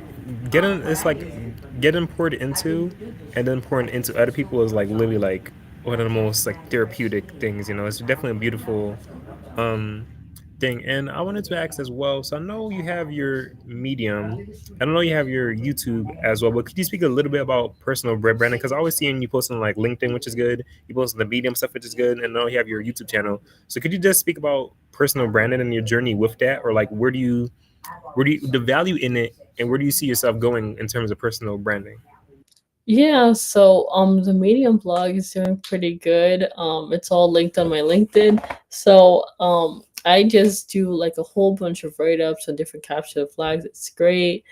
getting it's like getting poured into and then pouring into other people is like literally like one of the most like therapeutic things, you know. It's definitely a beautiful um thing. And I wanted to ask as well, so I know you have your Medium, I don't know you have your YouTube as well, but could you speak a little bit about personal branding? Because I always see you posting like LinkedIn, which is good, you post the Medium stuff, which is good, and I know you have your YouTube channel. So could you just speak about personal branding and your journey with that, or like where do you the value in it, and where do you see yourself going in terms of personal branding? Yeah, so the Medium blog is doing pretty good. It's all linked on my LinkedIn. So I just do like a whole bunch of write-ups on different capture flags. It's great.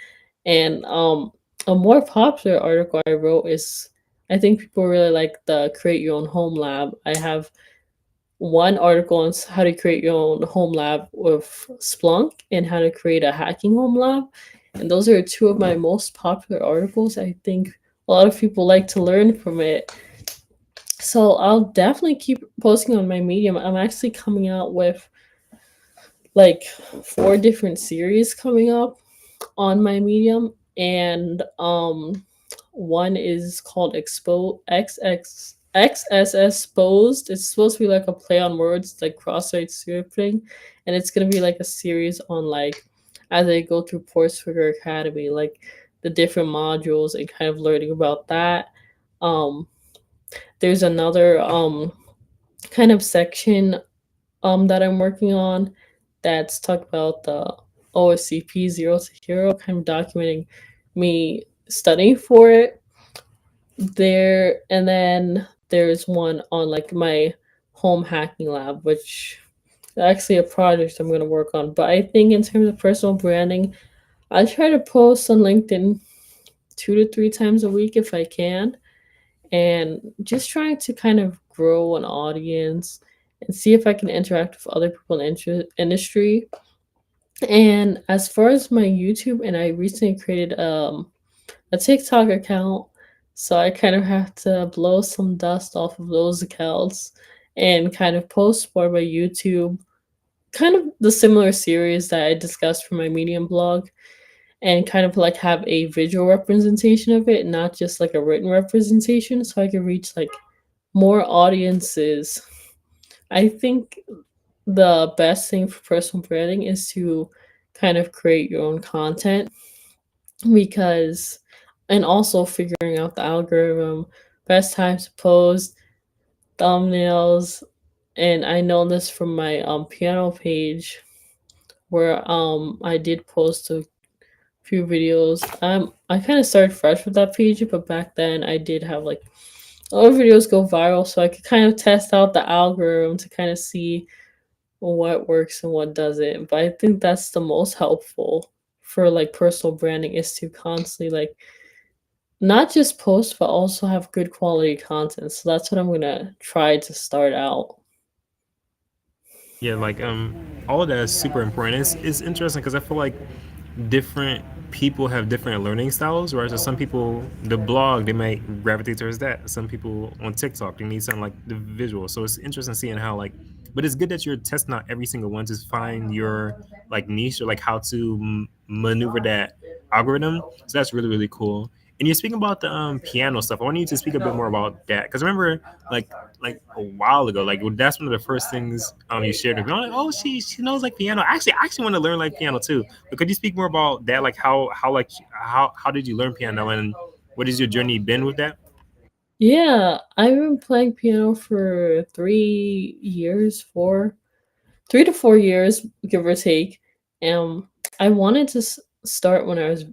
And a more popular article I wrote is, I think people really like the create your own home lab. I have one article on how to create your own home lab with Splunk and how to create a hacking home lab. And those are two of my most popular articles. I think a lot of people like to learn from it. So I'll definitely keep posting on my Medium. I'm actually coming out with like four different series coming up on my Medium, and one is called Expo XSS Exposed. It's supposed to be like a play on words, like cross-site scripting, and it's gonna be like a series on like as I go through Portsfigure Academy, like the different modules and kind of learning about that. Um, there's another kind of section that I'm working on that's talk about the OSCP zero to hero, kind of documenting me studying for it there. And then there's one on like my home hacking lab, which is actually a project I'm going to work on. But I think in terms of personal branding, I try to post on LinkedIn 2 to 3 times a week if I can, and just trying to kind of grow an audience and see if I can interact with other people in the industry. And as far as my YouTube, and I recently created a TikTok account, so I kind of have to blow some dust off of those accounts and kind of post more my YouTube, kind of the similar series that I discussed for my Medium blog, and kind of like have a visual representation of it, not just like a written representation, so I can reach like more audiences. I think the best thing for personal branding is to kind of create your own content because, and also figuring out the algorithm, best times to post, thumbnails. And I know this from my piano page where I did post a few videos. I kind of started fresh with that page, but back then I did have like a lot of videos go viral, so I could kind of test out the algorithm to kind of see what works and what doesn't. But I think that's the most helpful for like personal branding is to constantly like not just post but also have good quality content. So that's what I'm gonna try to start out. Yeah, like all of that is super important. It's interesting because I feel like different people have different learning styles, right? So some people, the blog, they might gravitate towards that. Some people on TikTok, they need something like the visual. So it's interesting seeing how like, but it's good that you're testing out every single one to find your like niche or like how to maneuver that algorithm. So that's really really cool. And you're speaking about the piano stuff. I want you to speak a bit more about that because remember, like a while ago, like that's one of the first things you shared with me. I'm like, oh, she knows like piano. I actually want to learn like piano too. But could you speak more about that? Like how did you learn piano and what has your journey been with that? Yeah, I've been playing piano for 3 years, 3 to 4 years, give or take. I wanted to start when I was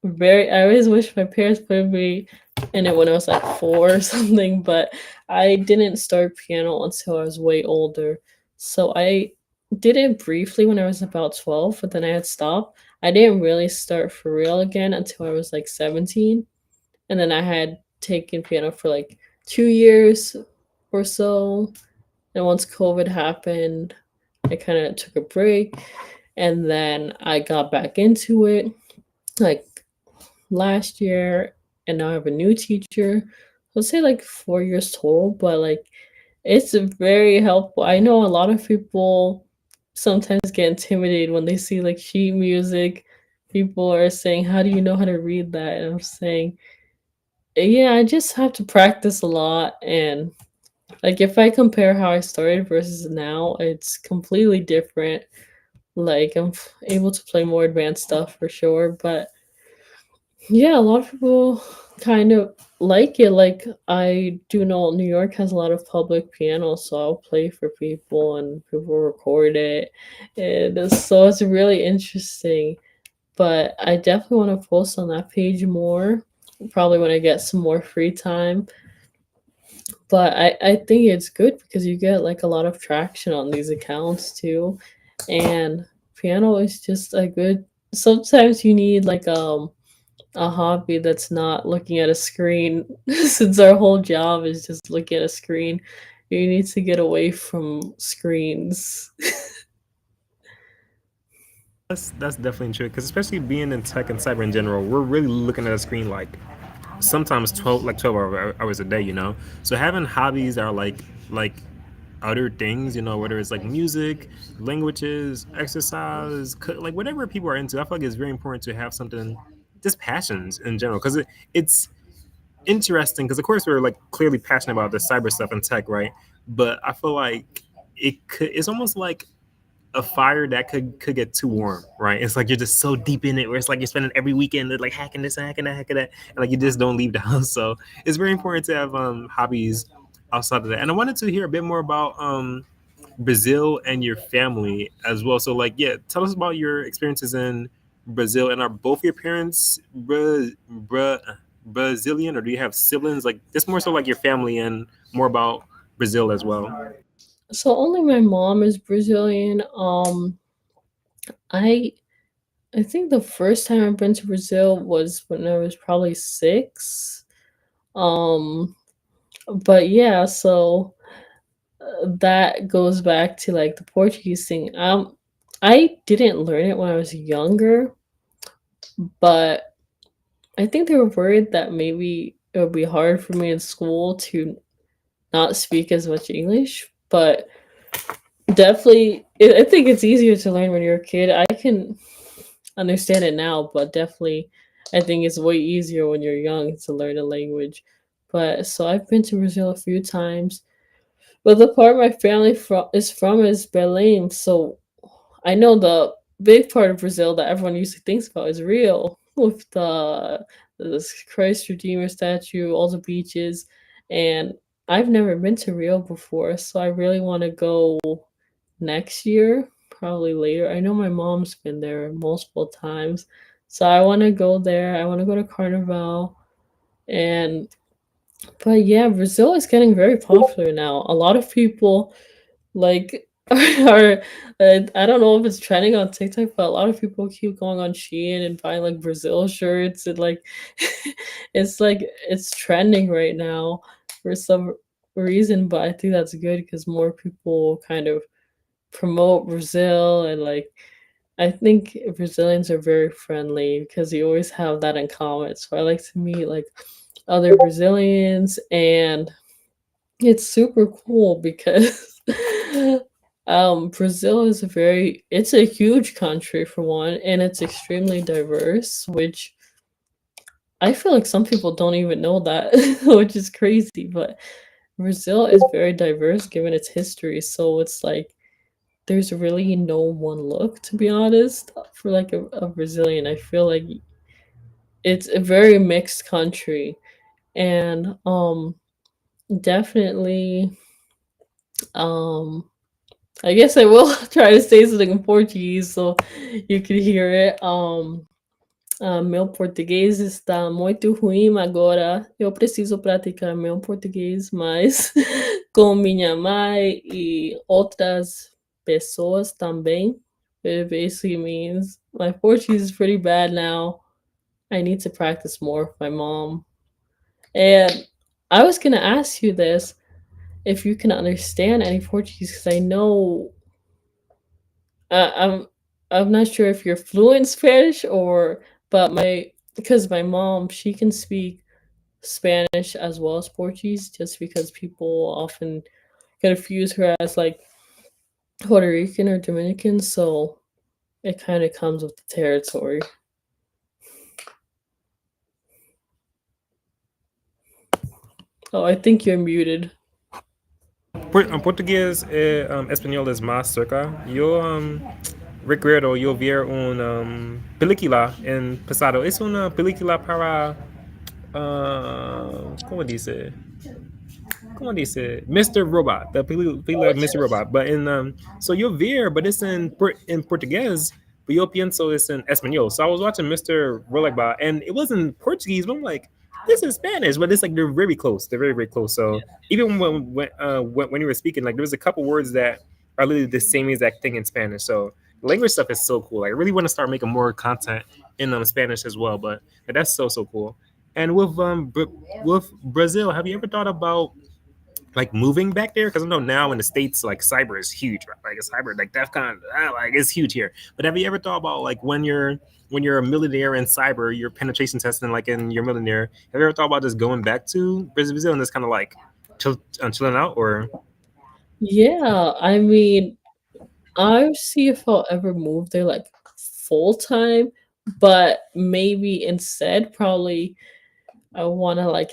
very. I always wish my parents put me in it when I was like four or something, but I didn't start piano until I was way older. So I did it briefly when I was about 12, but then I had stopped. I didn't really start for real again until I was like 17. And then I had taken piano for like 2 years or so. And once COVID happened, I kind of took a break and then I got back into it like last year. And now I have a new teacher. I'll say like 4 years total, but like it's very helpful. I know a lot of people sometimes get intimidated when they see like sheet music. People are saying, "How do you know how to read that?" And I'm saying, yeah, I just have to practice a lot. And like if I compare how I started versus now, it's completely different. Like I'm able to play more advanced stuff for sure, but yeah, a lot of people kind of like it. Like I do know New York has a lot of public pianos, so I'll play for people and people record it. So it's really interesting. But I definitely want to post on that page more. Probably when I get some more free time. But I think it's good because you get like a lot of traction on these accounts too. And piano is just a good, sometimes you need like a hobby that's not looking at a screen since our whole job is just looking at a screen. You need to get away from screens. That's definitely true because especially being in tech and cyber in general, we're really looking at a screen like sometimes 12 hours a day, you know. So having hobbies that are like other things, you know, whether it's like music, languages, exercise, like whatever people are into, I feel like it's very important to have something, just passions in general, because it's interesting. Because of course we're like clearly passionate about the cyber stuff and tech, right? But I feel like it's almost like a fire that could get too warm, right? It's like you're just so deep in it, where it's like you're spending every weekend like hacking this, hacking that, hacking that, and like you just don't leave the house. So it's very important to have hobbies outside of that. And I wanted to hear a bit more about Brazil and your family as well. So like, yeah, tell us about your experiences in Brazil. And are both your parents Brazilian, or do you have siblings? Like, this more so like your family and more about Brazil as well. So only my mom is Brazilian. I I think the first time I've been to Brazil was when I was probably 6. Um, but yeah, so that goes back to like the Portuguese thing. I didn't learn it when I was younger, but I think they were worried that maybe it would be hard for me in school to not speak as much English. But definitely, I think it's easier to learn when you're a kid. I can understand it now, but definitely, I think it's way easier when you're young to learn a language. But so I've been to Brazil a few times. But the part my family is from is Belém, so I know the big part of Brazil that everyone usually thinks about is Rio, with the Christ Redeemer statue, all the beaches, and I've never been to Rio before, so I really want to go next year, probably later. I know my mom's been there multiple times, so I want to go there. I want to go to Carnival, and but yeah, Brazil is getting very popular now. A lot of people like are I don't know if it's trending on TikTok, but a lot of people keep going on Shein and buying like Brazil shirts and like it's trending right now for some reason. But I think that's good because more people kind of promote Brazil, and like I think Brazilians are very friendly because you always have that in common. So I like to meet like other Brazilians, and it's super cool because Brazil is it's a huge country for one, and it's extremely diverse, which I feel like some people don't even know that, which is crazy. But Brazil is very diverse given its history, so it's like there's really no one look, to be honest, for like a Brazilian. I feel like it's a very mixed country, and definitely um I guess I will try to say something in Portuguese so you can hear it. Meu português está muito ruim agora. Eu preciso praticar meu português mais com minha mãe e outras pessoas também. It basically means my Portuguese is pretty bad now. I need to practice more with my mom. And I was gonna ask you this, if you can understand any Portuguese, because I know uh, I'm I'm not sure if you're fluent in Spanish or, but my because my mom, she can speak Spanish as well as Portuguese, just because people often confuse her as like Puerto Rican or Dominican, so it kind of comes with the territory. Oh, I think you're muted. Português e espanhol es más cerca. Yo recuerdo yo ver una película en pasado. Es una película para, ¿cómo dice? ¿Cómo dice? Mr. Robot, the película Mr. Robot. But in so yo ver, but it's in Portuguese. But yo pienso it's in español. So I was watching Mr. Robot, and it was in Portuguese. But I'm like, this is Spanish, but it's like they're very close. They're very close. So even when you were speaking, like there was a couple words that are literally the same exact thing in Spanish. So language stuff is so cool. Like, I really want to start making more content in Spanish as well. But that's so cool. And with Brazil, have you ever thought about like moving back there? Because I know now in the states, like cyber is huge, right? Like it's cyber, like DefCon, like it's huge here. But have you ever thought about like when you're a millionaire in cyber, your penetration testing, like in your millionaire, have you ever thought about just going back to Brazil and just kind of like chilling out, or Yeah, I mean, I see if I'll ever move there like full time, but maybe instead, probably I want to like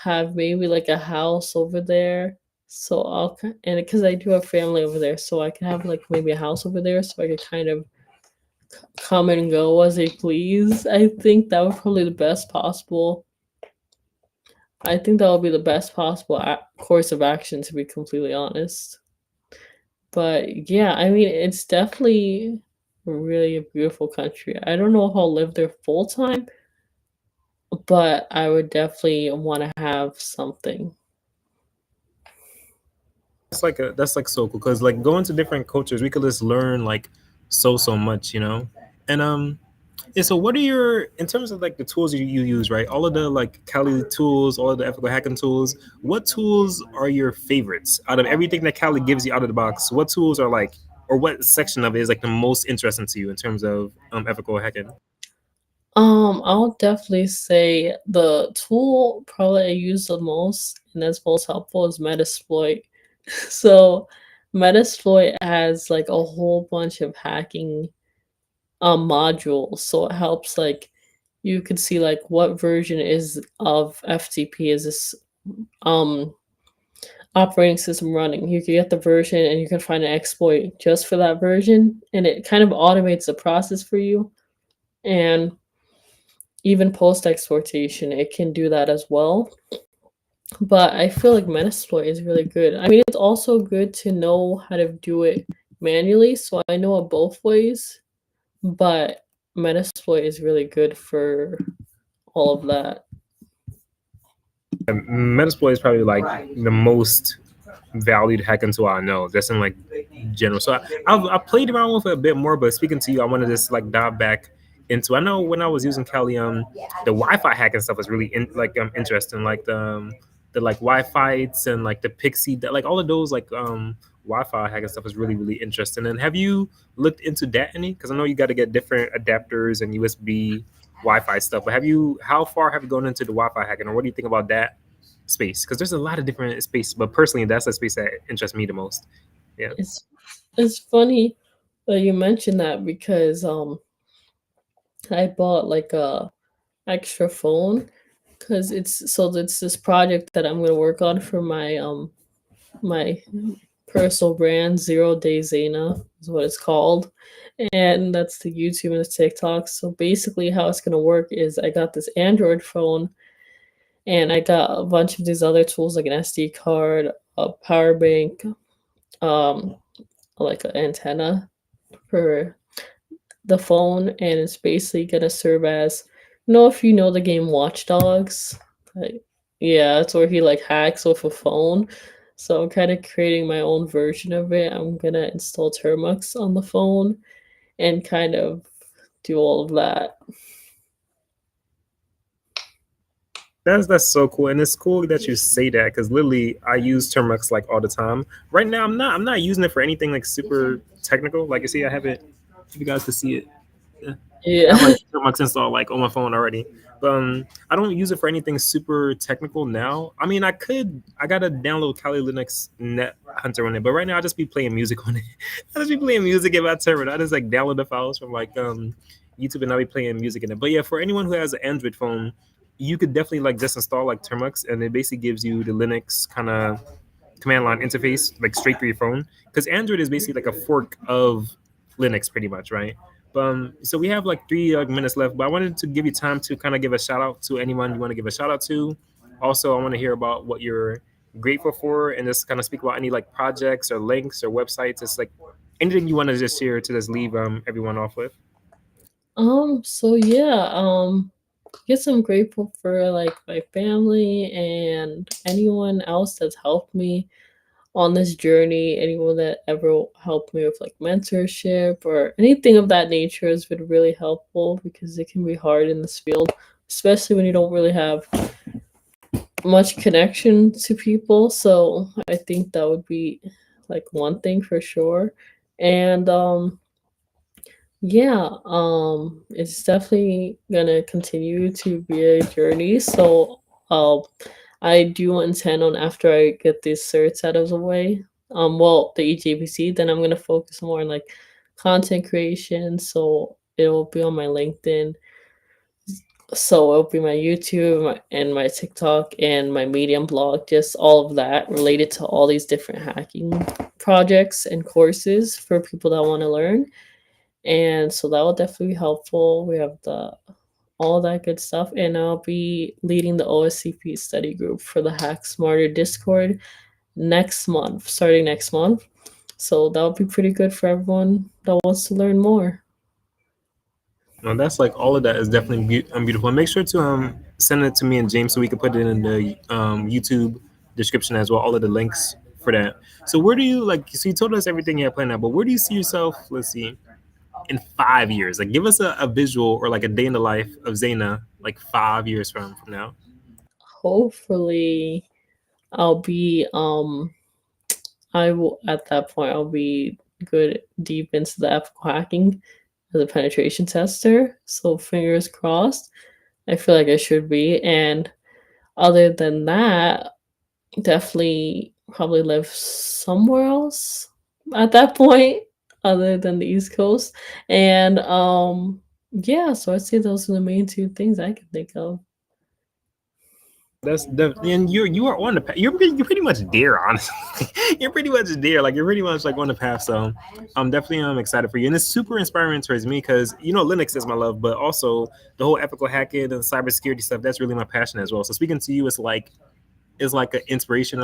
have maybe like a house over there. So and because I do have family over there, so I can have like maybe a house over there, so I could kind of come and go as I please. I think that would probably the best possible. I think that would be the best possible course of action, to be completely honest. But yeah, I mean, it's definitely really a beautiful country. I don't know if I'll live there full time, but I would definitely want to have something. that's like so cool because like going to different cultures, we could just learn like so much, you know. And yeah, so what are your, in terms of like the tools you use, right? All of the like Kali tools, all of the ethical hacking tools. What tools are your favorites out of everything that Kali gives you out of the box? What tools are like, or what section of it is like the most interesting to you in terms of ethical hacking? I'll definitely say the tool probably I use the most and that's most helpful is Metasploit. So Metasploit has like a whole bunch of hacking modules. So it helps like you could see like what version is of FTP is this um operating system running. You can get the version and you can find an exploit just for that version, and it kind of automates the process for you. And even post exportation, it can do that as well. But I feel like Metasploit is really good. I mean, it's also good to know how to do it manually, so I know it both ways. But Metasploit is really good for all of that. Metasploit is probably like the most valued hacking tool I know. That's in like general. So I played around with it a bit more, but speaking to you, I wanted to just like dive back into. I know when I was using Kali, the Wi-Fi hacking stuff was really interesting. Like the like Wi-Fi's and like the Pixie, like all of those like Wi-Fi hacking stuff is really interesting. And have you looked into that any? Because I know you got to get different adapters and USB Wi-Fi stuff. But how far have you gone into the Wi-Fi hacking, or what do you think about that space? Because there's a lot of different space, but personally, that's the space that interests me the most. Yeah. It's it's funny that you mentioned that because I bought like a extra phone because it's this project that I'm gonna work on for my personal brand. 0 Day Zaynah is what it's called, and that's the YouTube and the TikTok. So basically, how it's gonna work is I got this Android phone, and I got a bunch of these other tools like an SD card, a power bank, um, like an antenna for the phone, and it's basically gonna serve as, if you know the game Watch Dogs, like, yeah, it's where he like hacks with a phone. So I'm kind of creating my own version of it. I'm gonna install Termux on the phone and kind of do all of that. That's so cool, and it's cool that you say that because literally I use Termux like all the time. Right now, I'm not using it for anything like super technical. Like you see, I have it. If you guys can see it, yeah. I have Yeah. like Termux installed like on my phone already. But I don't use it for anything super technical now. I mean, I could. I gotta download Kali Linux Net Hunter on it, but right now I just be playing music on it. I just be playing music in my terminal. I just like download the files from like YouTube and I'll be playing music in it. But yeah, for anyone who has an Android phone, you could definitely like just install like Termux, and it basically gives you the Linux kind of command line interface like straight through your phone. Because Android is basically like a fork of Linux, pretty much, right? So we have like 3 minutes left, but I wanted to give you time to kind of give a shout out to anyone you want to give a shout out to. Also, I want to hear about what you're grateful for, and just kind of speak about any like projects or links or websites. It's like anything you want to just share to just leave everyone off with. So yeah, guess I'm grateful for like my family and anyone else that's helped me on this journey. Anyone that ever helped me with like mentorship or anything of that nature has been really helpful because it can be hard in this field, especially when you don't really have much connection to people. So I think that would be like one thing for sure. And yeah, it's definitely gonna continue to be a journey. So I do intend on, after I get these certs out of the way, well, the EJPC, then I'm gonna focus more on like content creation. So it will be on my LinkedIn. So it'll be my YouTube and my TikTok and my Medium blog, just all of that related to all these different hacking projects and courses for people that want to learn. And so that will definitely be helpful. We have the all that good stuff, and I'll be leading the OSCP study group for the Hack Smarter Discord next month, starting next month. So that would be pretty good for everyone that wants to learn more. No, that's like all of that is definitely beautiful. And make sure to send it to me and James so we can put it in the YouTube description as well. All of the links for that. So where do you like? So you told us everything you had planned out, but where do you see yourself? Let's see, in 5 years. Like, give us a visual or like a day in the life of Zaynah, like 5 years from now. Hopefully, I'll be I will at that point I'll be good deep into the ethical hacking as a penetration tester. So fingers crossed. I feel like I should be. And other than that, definitely probably live somewhere else at that point other than the East Coast. And yeah, so I'd say those are the main two things I can think of. That's the and you are on the path. You're pretty much there, honestly. You're pretty much there. Like you're pretty much like on the path. So I'm definitely excited for you, and it's super inspiring towards me because Linux is my love, but also the whole ethical hacking and cybersecurity stuff. That's really my passion as well. So speaking to you, it's like an inspirational